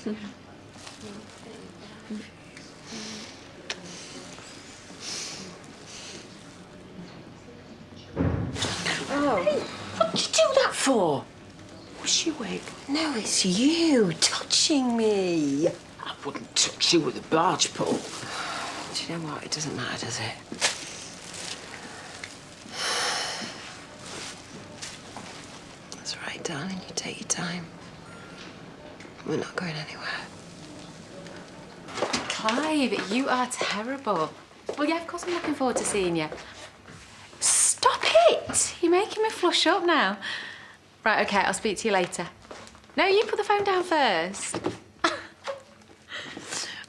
Oh. Hey, what did you do that for? Was you wig? No, it's you touching me. I wouldn't touch you with a barge pole. Do you know what? It doesn't matter, does it? That's right, darling. You take your time. We're not going anywhere. Clive, you are terrible. Well, yeah, of course I'm looking forward to seeing you. Stop it! You're making me flush up now. Right, OK, I'll speak to you later. No, you put the phone down first.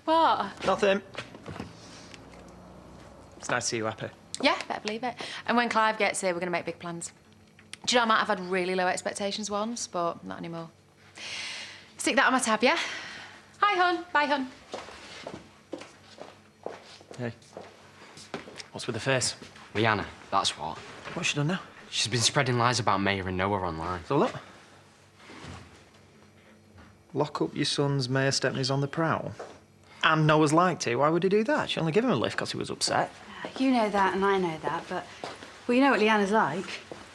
What? Nothing. It's nice to see you happy. Yeah, better believe it. And when Clive gets here, we're going to make big plans. Do you know, I might have had really low expectations once, but not anymore. Stick that on my tab, yeah? Hi, hon. Bye, hon. Hey. What's with the face? Leanna, that's what. What's she done now? She's been spreading lies about Maya and Noah online. So look. Lock up your son's Maya Stepney's on the prowl. And Noah's like to. Why would he do that? She only gave him a lift because he was upset. You know that and I know that, but... Well, you know what Leanna's like.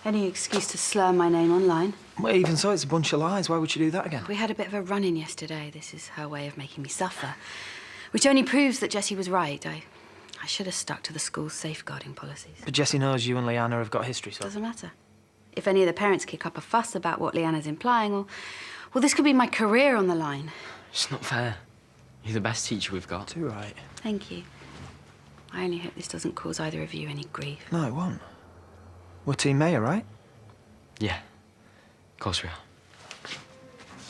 Any excuse to slur my name online. Well, even so, it's a bunch of lies. Why would she do that again? We had a bit of a run-in yesterday. This is her way of making me suffer. Which only proves that Jessie was right. I should have stuck to the school's safeguarding policies. But Jessie knows you and Leanna have got history, so... Doesn't matter. If any of the parents kick up a fuss about what Leanna's implying, well, this could be my career on the line. It's not fair. You're the best teacher we've got. Too right. Thank you. I only hope this doesn't cause either of you any grief. No, it won't. We're Team Maya, right? Yeah, of course we are.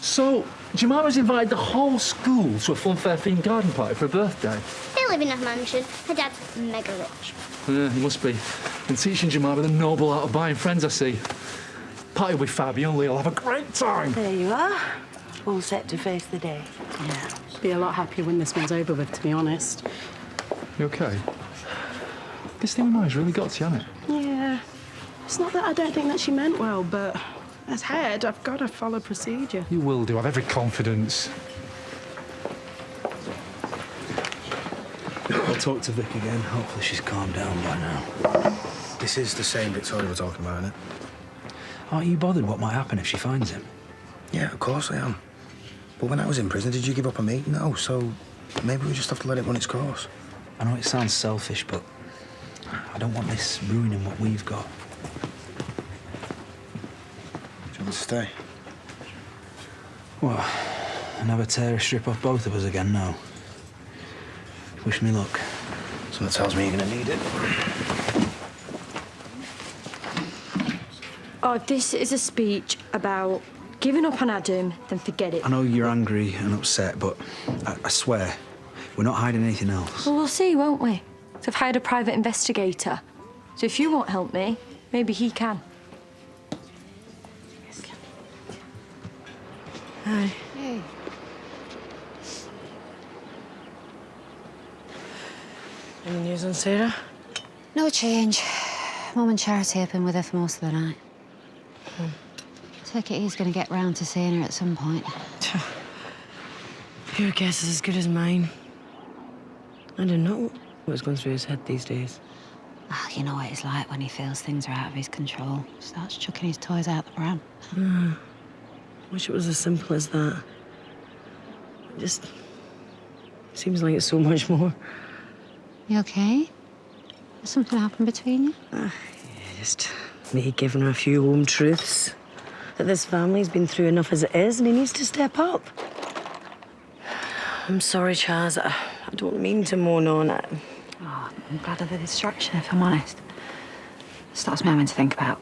So, Jemima's invited the whole school to a funfair-themed garden party for her birthday. They live in a mansion. Her dad's mega rich. Yeah, he must be. And teaching Jemima the noble art of buying friends, I see. Party with Fabi and Lee'll have a great time. There you are. All set to face the day. Yeah. Be a lot happier when this one's over with, to be honest. You OK? This thing with Maya's really got to you, hasn't it? Yeah. It's not that I don't think that she meant well, but as head, I've got to follow procedure. You will do. I've every confidence. I'll talk to Vic again. Hopefully she's calmed down by now. This is the same Victoria we're talking about, isn't it? Aren't you bothered what might happen if she finds him? Yeah, of course I am. But when I was in prison, did you give up on me? No, so maybe we just have to let it run its course. I know it sounds selfish, but I don't want this ruining what we've got. Do you want to stay? What? Another terror strip off both of us again? No. Wish me luck. Something tells me you're going to need it. Oh, if this is a speech about giving up on Adam, then forget it. I know you're angry and upset, but I swear, we're not hiding anything else. Well, we'll see, won't we? So I've hired a private investigator. So if you won't help me, maybe he can. Hi. Hey. Any news on Sarah? No change. Mum and Charity have been with her for most of the night. Take it he's going to get round to seeing her at some point. Your guess is as good as mine. I don't know what's going through his head these days. Oh, you know what it's like when he feels things are out of his control. Starts chucking his toys out the pram. Wish it was as simple as that. It just seems like it's so much more. You okay? Has something happened between you? Yeah, just me giving her a few home truths. That this family's been through enough as it is, and he needs to step up. I'm sorry, Chaz. I don't mean to moan on it. Oh, I'm glad of the distraction, if I'm honest. It starts me having to think about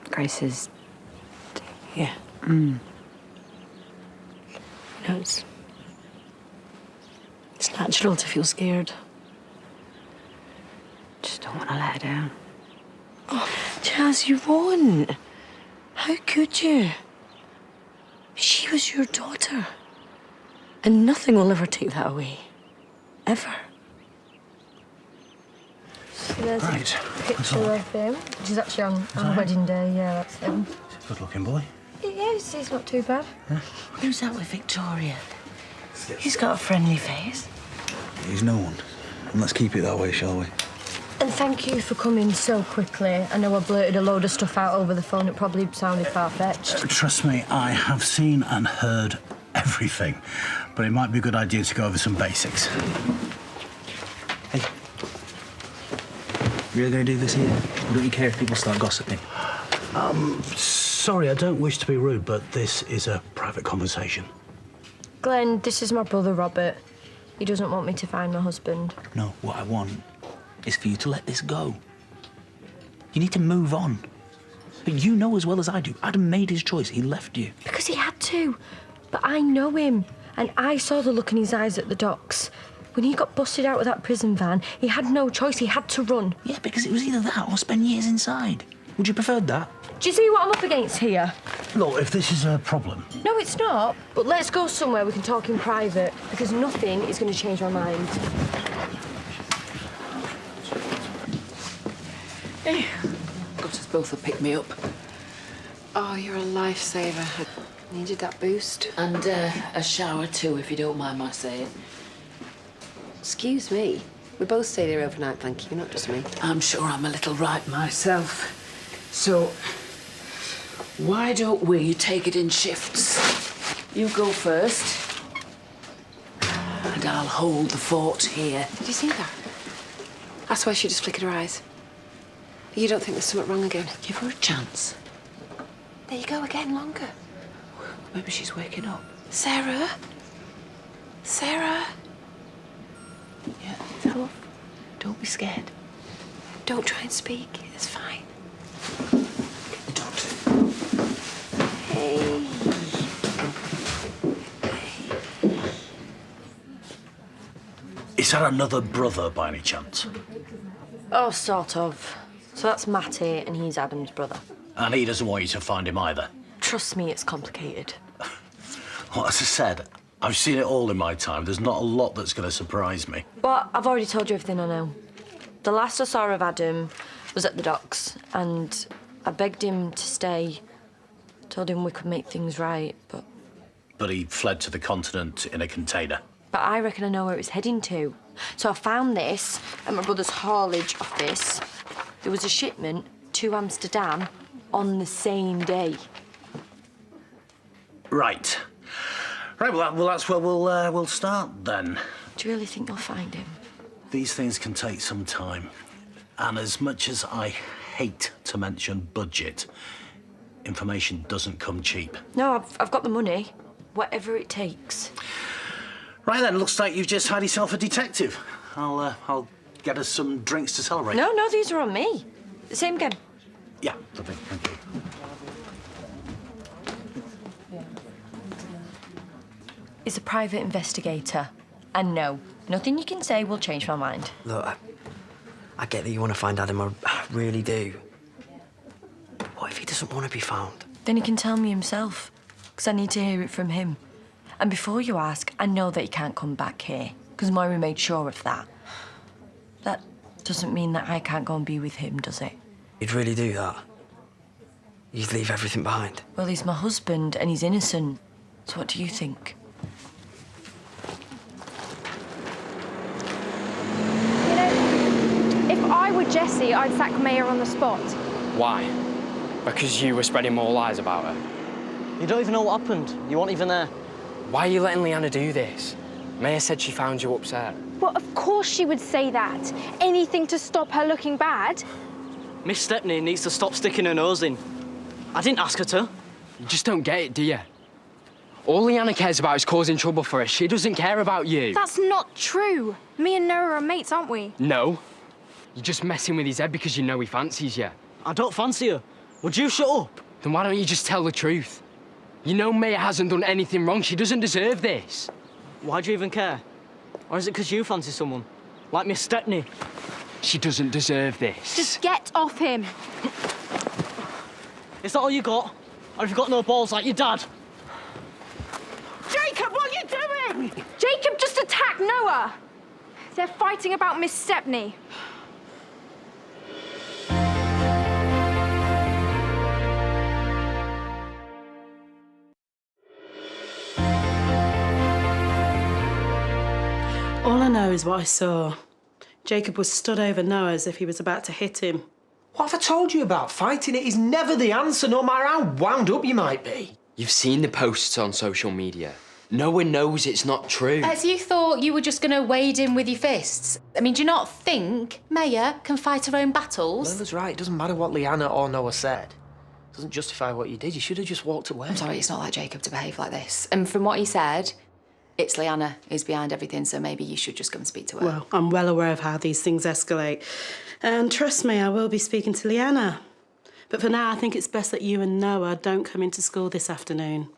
Grace's... Yeah. Mm. You know, it's natural to feel scared. Just don't want to let her down. Oh, Chaz, you won't. How could you? She was your daughter. And nothing will ever take that away. Ever. So there's Right. a picture of him, which is actually on wedding day. Yeah, that's him. Good-looking boy. Yeah, he's not too bad. Who's that with Victoria? He's got a friendly face. He's no one. And let's keep it that way, shall we? And thank you for coming so quickly. I know I blurted a load of stuff out over the phone. It probably sounded far-fetched. Trust me, I have seen and heard everything. But it might be a good idea to go over some basics. Hey. Really going to do this here? Or don't you care if people start gossiping? Sorry, I don't wish to be rude, but this is a private conversation. Glenn, this is my brother, Robert. He doesn't want me to find my husband. No, what I want is for you to let this go. You need to move on. But you know as well as I do, Adam made his choice. He left you. Because he had to. But I know him. And I saw the look in his eyes at the docks. When he got busted out of that prison van, he had no choice. He had to run. Yeah, because it was either that or spend years inside. Would you prefer that? Do you see what I'm up against here? Look, if this is a problem... No, it's not. But let's go somewhere we can talk in private, because nothing is going to change my mind. Hey, got us both to pick me up. Oh, you're a lifesaver. I needed that boost. And a shower too, if you don't mind my saying. Excuse me. We both stayed here overnight, thank you, not just me. I'm sure I'm a little ripe myself. So, why don't we take it in shifts? You go first, and I'll hold the fort here. Did you see that? I swear she just flickered her eyes. You don't think there's something wrong again? Give her a chance. There you go again, longer. Maybe she's waking up. Sarah? Sarah? Yeah, don't be scared. Don't try and speak. It's fine. Don't. Hey. Is that another brother, by any chance? Oh, sort of. So that's Matty, and he's Adam's brother. And he doesn't want you to find him either. Trust me, it's complicated. Well, as I said, I've seen it all in my time. There's not a lot that's going to surprise me. But I've already told you everything I know. The last I saw of Adam was at the docks, and I begged him to stay. Told him we could make things right, but... But he fled to the continent in a container. But I reckon I know where it's heading to. So I found this at my brother's haulage office. There was a shipment to Amsterdam on the same day. Right. Right, well, that's where we'll start, then. Do you really think you'll find him? These things can take some time. And as much as I hate to mention budget, information doesn't come cheap. No, I've got the money. Whatever it takes. Right then, looks like you've just had yourself a detective. I'll get us some drinks to celebrate. No, these are on me. Same again. Yeah, lovely, thank you. He's a private investigator. And no, nothing you can say will change my mind. Look, I get that you want to find Adam, I really do. What if he doesn't want to be found? Then he can tell me himself, because I need to hear it from him. And before you ask, I know that he can't come back here, because Moira made sure of that. That doesn't mean that I can't go and be with him, does it? You'd really do that? You'd leave everything behind? Well, he's my husband, and he's innocent. So what do you think? You know, if I were Jessie, I'd sack Maya on the spot. Why? Because you were spreading more lies about her? You don't even know what happened. You weren't even there. Why are you letting Leanna do this? Maya said she found you upset. Well, of course she would say that. Anything to stop her looking bad. Miss Stepney needs to stop sticking her nose in. I didn't ask her to. You just don't get it, do you? All Leanna cares about is causing trouble for her. She doesn't care about you. That's not true. Me and Noah are mates, aren't we? No. You're just messing with his head because you know he fancies you. I don't fancy her. Would you shut up? Then why don't you just tell the truth? You know Maya hasn't done anything wrong. She doesn't deserve this. Why do you even care? Or is it because you fancy someone? Like Miss Stepney? She doesn't deserve this. Just get off him. Is that all you got? Or have you got no balls like your dad? Jacob, what are you doing? Jacob just attacked Noah. They're fighting about Miss Stepney. know is what I saw. Jacob was stood over Noah as if he was about to hit him. What have I told you about? Fighting it is never the answer, no matter how wound up you might be. You've seen the posts on social media. No one knows it's not true. So you thought you were just going to wade in with your fists? I mean, do you not think Maya can fight her own battles? Lila's right. It doesn't matter what Leanna or Noah said. It doesn't justify what you did. You should have just walked away. I'm sorry, it's not like Jacob to behave like this. And from what he said, it's Leanna who's behind everything, so maybe you should just go and speak to her. Well, I'm well aware of how these things escalate. And trust me, I will be speaking to Leanna. But for now, I think it's best that you and Noah don't come into school this afternoon.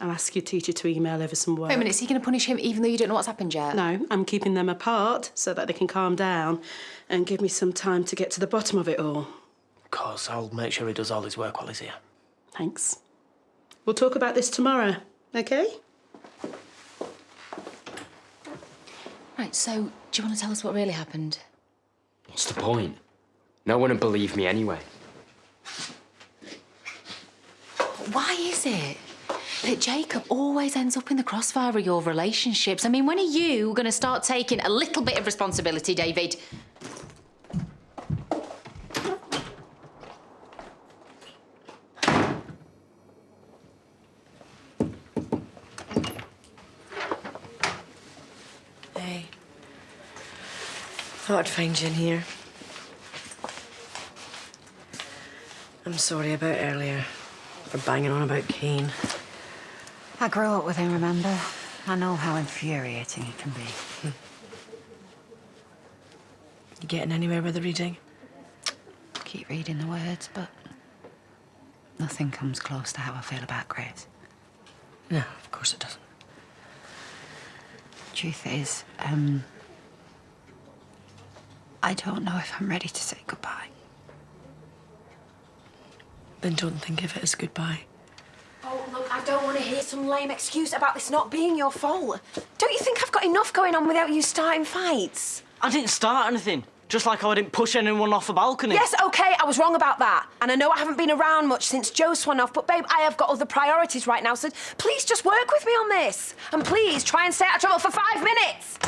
I'll ask your teacher to email over some work. Wait a minute, is he going to punish him even though you don't know what's happened yet? No, I'm keeping them apart so that they can calm down and give me some time to get to the bottom of it all. Of course, I'll make sure he does all his work while he's here. Thanks. We'll talk about this tomorrow, OK? Right, so do you want to tell us what really happened? What's the point? No one would believe me anyway. Why is it that Jacob always ends up in the crossfire of your relationships? I mean, when are you going to start taking a little bit of responsibility, David? Hey. Thought I'd find you in here. I'm sorry about earlier. For banging on about Kane. I grew up with him, remember? I know how infuriating he can be. You getting anywhere with the reading? Keep reading the words, but nothing comes close to how I feel about Grace. No, of course it doesn't. Truth is, I don't know if I'm ready to say goodbye. Then don't think of it as goodbye. Oh, look, I don't want to hear some lame excuse about this not being your fault. Don't you think I've got enough going on without you starting fights? I didn't start anything. Just like I didn't push anyone off a balcony. Yes, OK, I was wrong about that. And I know I haven't been around much since Joe swung off, but, babe, I have got other priorities right now, so please just work with me on this. And please try and stay out of trouble for 5 minutes.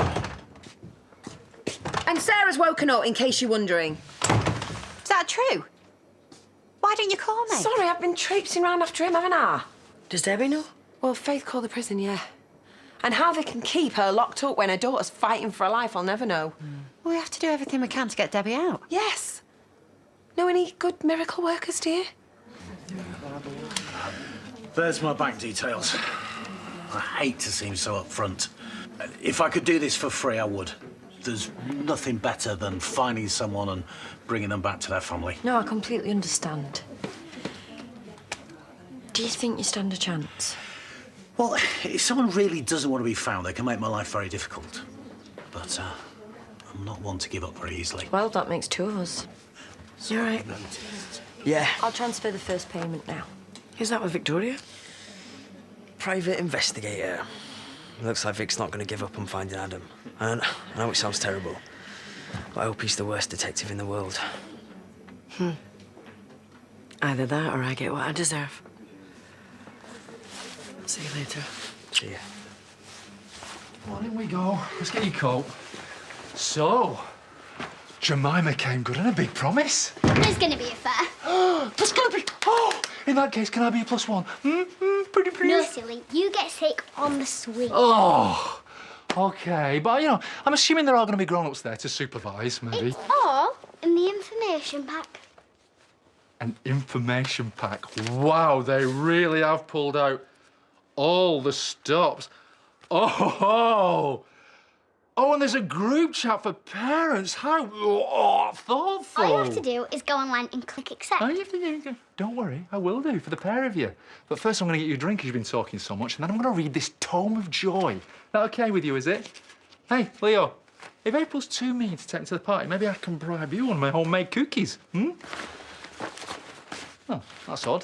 And Sarah's woken up, in case you're wondering. Is that true? Why didn't you call me? Sorry, I've been traipsing round after him, haven't I? Does Debbie know? Well, Faith called the prison, yeah. And how they can keep her locked up when her daughter's fighting for her life, I'll never know. Well, we have to do everything we can to get Debbie out. Yes. Know any good miracle workers, do you? There's my bank details. I hate to seem so upfront. If I could do this for free, I would. There's nothing better than finding someone and bringing them back to their family. No, I completely understand. Do you think you stand a chance? Well, if someone really doesn't want to be found, they can make my life very difficult. But I'm not one to give up very easily. Well, that makes two of us. You all right? Yeah. I'll transfer the first payment now. Who's that with Victoria? Private investigator. Looks like Vic's not going to give up on finding Adam. I know it sounds terrible, but I hope he's the worst detective in the world. Either that or I get what I deserve. See you later. See ya. On in we go. Let's get your coat. So, Jemima came good on a big promise. There's going to be a fair. There's gonna be... Oh! In that case, can I be a +1? Pretty please? No, silly. You get sick on the swing. Oh! OK, but, you know, I'm assuming there are going to be grown-ups there to supervise, maybe. It's all in the information pack. An information pack. Wow, they really have pulled out all the stops. Oh! Oh, and there's a group chat for parents. How thoughtful. All you have to do is go online and click accept. All you have to do, don't worry, I will do for the pair of you. But first I'm going to get you a drink because you've been talking so much, and then I'm going to read this tome of joy. Is that OK with you, is it? Hey, Leo, if April's too mean to take me to the party, maybe I can bribe you on my homemade cookies, Oh, that's odd.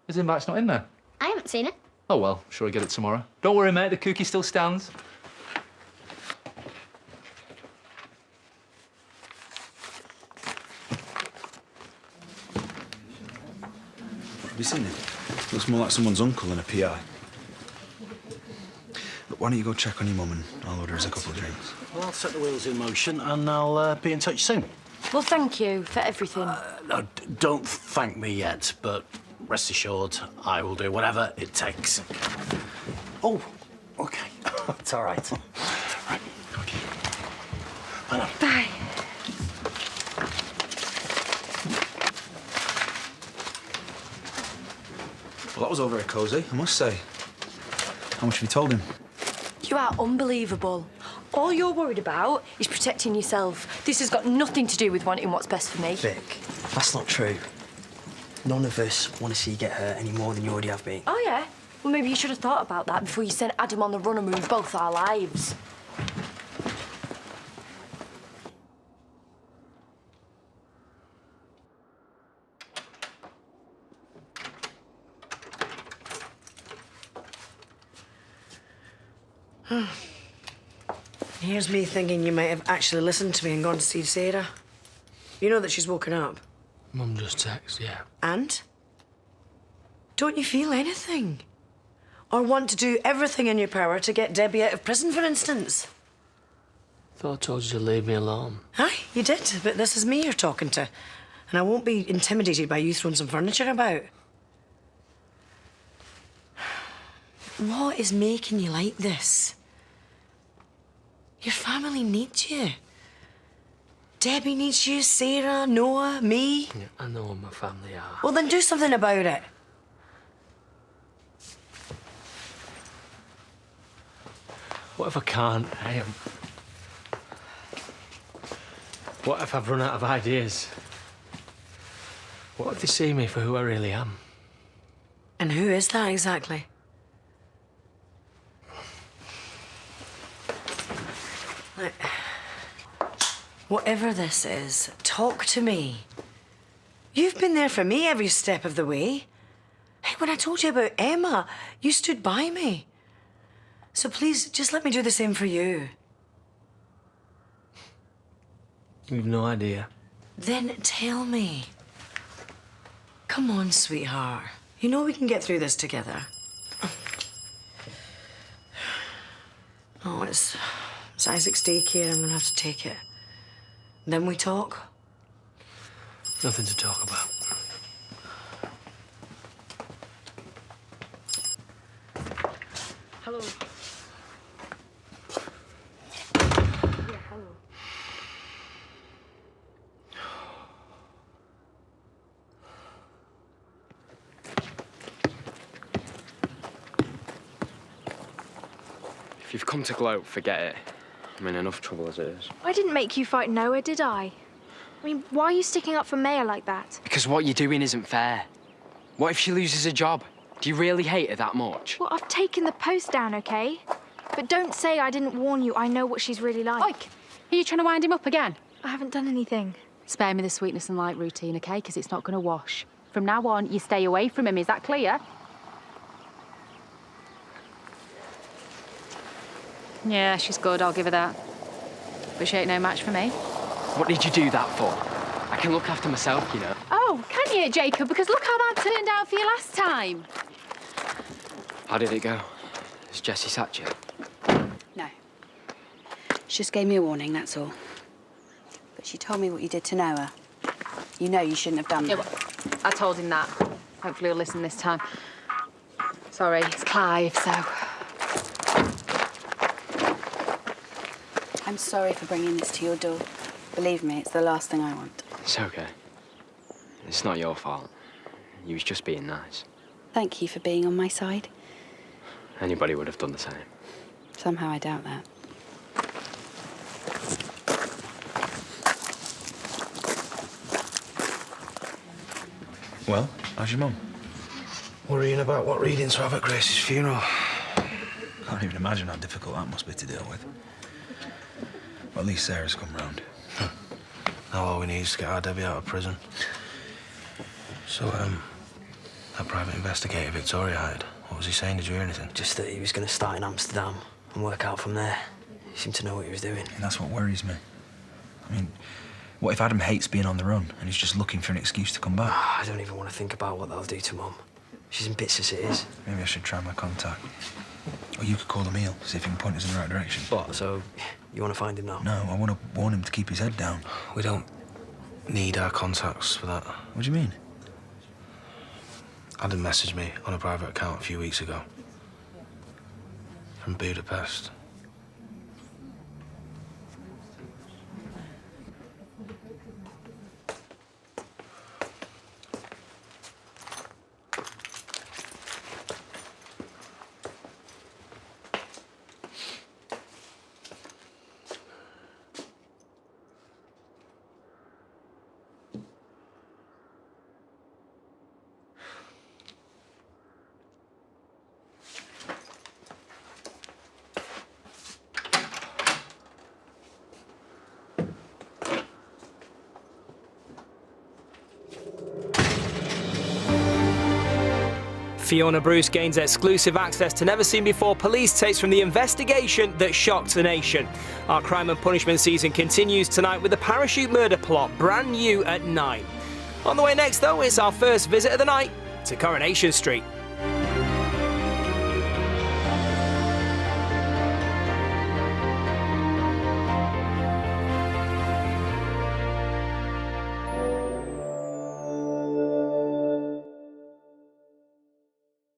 His invite's not in there. I haven't seen it. Oh, well, sure I'll get it tomorrow. Don't worry, mate, the cookie still stands. Have you seen it? Looks more like someone's uncle than a PI. Look, why don't you go check on your mum and I'll order us a couple of drinks. Well, I'll set the wheels in motion and I'll be in touch soon. Well, thank you for everything. No, don't thank me yet, but rest assured, I will do whatever it takes. Oh, OK. It's all right. Right, OK. Bye now. Bye. Well, that was all very cosy, I must say. How much have you told him? You are unbelievable. All you're worried about is protecting yourself. This has got nothing to do with wanting what's best for me. Vic, that's not true. None of us want to see you get hurt any more than you already have been. Oh, yeah? Well, maybe you should have thought about that before you sent Adam on the run and ruined both our lives. Here's me thinking you might have actually listened to me and gone to see Sarah. You know that she's woken up. Mum just texted, yeah. And? Don't you feel anything? Or want to do everything in your power to get Debbie out of prison, for instance? Thought I told you to leave me alone. Aye, you did, but this is me you're talking to. And I won't be intimidated by you throwing some furniture about. What is making you like this? Your family needs you. Debbie needs you, Sarah, Noah, me. Yeah, I know what my family are. Well, then do something about it. What if I can't? What if I've run out of ideas? What if they see me for who I really am? And who is that exactly? Look, whatever this is, talk to me. You've been there for me every step of the way. Hey, when I told you about Emma, you stood by me. So please, just let me do the same for you. You've no idea. Then tell me. Come on, sweetheart. You know we can get through this together. Oh, it's Isaac's daycare. I'm gonna have to take it. Then we talk. Nothing to talk about. Hello. If you've come to gloat, forget it. I'm in enough trouble as it is. I didn't make you fight Noah, did I? I mean, why are you sticking up for Maya like that? Because what you're doing isn't fair. What if she loses a job? Do you really hate her that much? Well, I've taken the post down, OK? But don't say I didn't warn you. I know what she's really like. Like, are you trying to wind him up again? I haven't done anything. Spare me the sweetness and light routine, OK? Because it's not going to wash. From now on, you stay away from him. Is that clear? Yeah, she's good. I'll give her that. But she ain't no match for me. What did you do that for? I can look after myself, you know. Oh, can you, Jacob? Because look how that turned out for you last time. How did it go? Has Jessie sacked you? No. She just gave me a warning, that's all. But she told me what you did to Noah. You know you shouldn't have done that. Yeah, well, I told him that. Hopefully he'll listen this time. Sorry, it's Clive, so... I'm sorry for bringing this to your door. Believe me, it's the last thing I want. It's okay. It's not your fault. You was just being nice. Thank you for being on my side. Anybody would have done the same. Somehow I doubt that. Well, how's your mum? Worrying about what readings to have at Grace's funeral. Can't even imagine how difficult that must be to deal with. Well, at least Sarah's come round. Now all we need is to get our Debbie out of prison. So, that private investigator Victoria hired, what was he saying? Did you hear anything? Just that he was going to start in Amsterdam and work out from there. He seemed to know what he was doing. And that's what worries me. I mean, what if Adam hates being on the run and he's just looking for an excuse to come back? I don't even want to think about what that'll do to Mum. She's in bits as it is. Maybe I should try my contact. Or you could call Emile, see if he can point us in the right direction. What, so you want to find him now? No, I want to warn him to keep his head down. We don't need our contacts for that. What do you mean? Adam messaged me on a private account a few weeks ago. From Budapest. Fiona Bruce gains exclusive access to never-seen-before police tapes from the investigation that shocked the nation. Our Crime and Punishment season continues tonight with the parachute murder plot, brand new at 9. On the way next, though, it's our first visit of the night to Coronation Street.